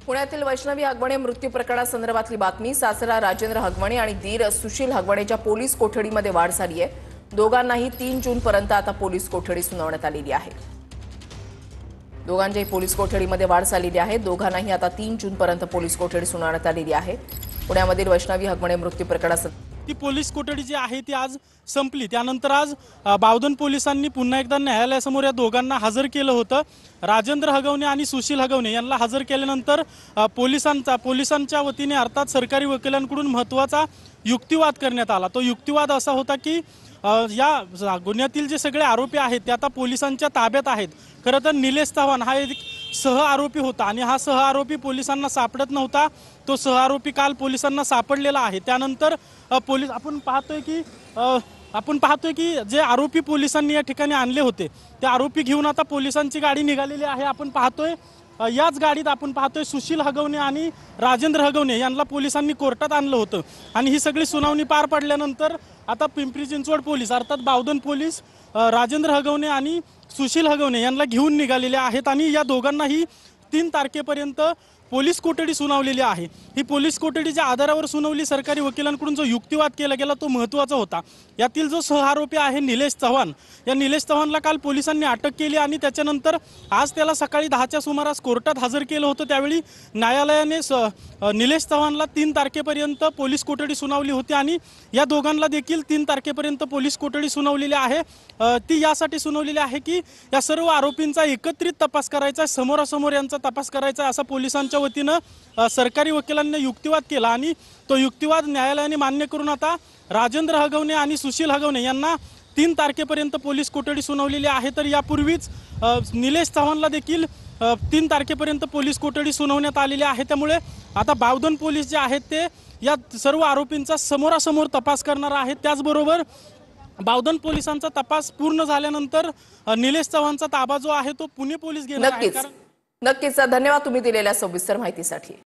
पुण्यातील वैष्णवी हगवणे मृत्यू प्रकरणासंदर्भातली बातमी। सासरा राजेंद्र हगवणे आणि दीर सुशील हगवणेच्या पोलीस कोठडीमध्ये वाढ झाली आहे। दोघांनाही 3 जूनपर्यंत आता पोलीस कोठडी सुनावण्यात आलेली आहे। दोघांच्याही पोलीस कोठडीमध्ये वाढ झालेली आहे। दोघांनाही आता 3 जूनपर्यंत पोलीस कोठडी सुनावण्यात आलेली आहे। पुण्यामधील वैष्णवी हगवणे मृत्यू प्रकरणासंदर्भात ती पोलीस कोठडी जी आहे ती आज संपली। त्यानंतर आज बावधन पोलिसांनी पुन्हा एकदा न्यायालयासमोर या दोघांना हजर केलं होतं। राजेंद्र हगवणे आणि सुशील हगवणे यांना हजर केल्यानंतर पोलिसांच्या वतीने अर्थात सरकारी वकिलांकडून महत्त्वाचा युक्तिवाद करण्यात आला। तो युक्तिवाद असा होता की या गुन्ह्यातील जे सगळे आरोपी आहेत ते आता पोलिसांच्या ताब्यात आहेत। खरं तर निलेश चव्हाण हा एक सह आरोपी होता आणि हा सह आरोपी पोलिसांना सापडत नव्हता। तो सह आरोपी काल पोलिसांना सापडलेला आहे। त्यानंतर आपण पाहतोय की जे आरोपी पोलिसांनी या ठिकाणी आणले होते ते आरोपी घेऊन आता पोलिसांची गाडी निघालेली आहे। आपण पाहतोय याच गाडीत आपण पाहतोय सुशील हगवणे आणि राजेंद्र हगवणे यांना पोलिसांनी कोर्टात आणलं होतं आणि ही सगळी सुनावणी पार पडल्यानंतर आता पिंपरी चिंचवड पोलीस अर्थात बावधन पोलीस राजेंद्र हगवणे आणि सुशील हगवणे यांना घेऊन निघालेले आहेत आणि या दोघांनाही 3 तारखेपर्यंत पोलीस कोठडी सुनावलेली आहे। ही पोलीस कोठडीच्या आधारावर सुनावली। सरकारी वकिलांकडून जो युक्तिवाद केला गेला तो महत्त्वाचा होता। यातील जो सहआरोपी आहे निलेश चव्हाण, या निलेश चव्हाणला काल पोलिसांनी अटक केली आणि त्याच्यानंतर आज त्याला सकाळी 10च्या सुमारास कोर्टात हजर केलं होतं। त्यावेळी न्यायालयाने निलेश चव्हाणला 3 तारखेपर्यंत पोलीस कोठडी सुनावली होती आणि या दोघांना देखील 3 तारखेपर्यंत पोलीस कोठडी सुनावलेली आहे। ती यासाठी सुनावलेली आहे की या सर्व आरोपींचा एकत्रित तपास करायचा, समोरासमोर यांचा तपास करायचा असा पोलिसांच्या वतीनं सरकारी वकिलांनी युक्तिवाद केला आणि तो युक्तिवाद न्यायालयाने मान्य करून आता राजेंद्र हगवणे आणि सुशील हगवणे यांना 3 तारखेपर्यंत पोलीस कोठडी सुनावलेली आहे। तर यापूर्वीच निलेश चव्हाणला देखील 3 तारखेपर्यंत पोलीस कोठडी सुनावण्यात आलेली आहे। त्यामुळे आता बावधन पोलीस जे आहेत ते या सर्व आरोपींचा समोरासमोर तपास करणार आहेत। त्याचबरोबर बावधन पोलिसांचा तपास पूर्ण झाल्यानंतर निलेश चव्हाणचा ताबा जो आहे तो पुणे पोलीस घेणार आहेत। नक्कीच धन्यवाद तुम्ही दिलेल्या सविस्तर माहितीसाठी।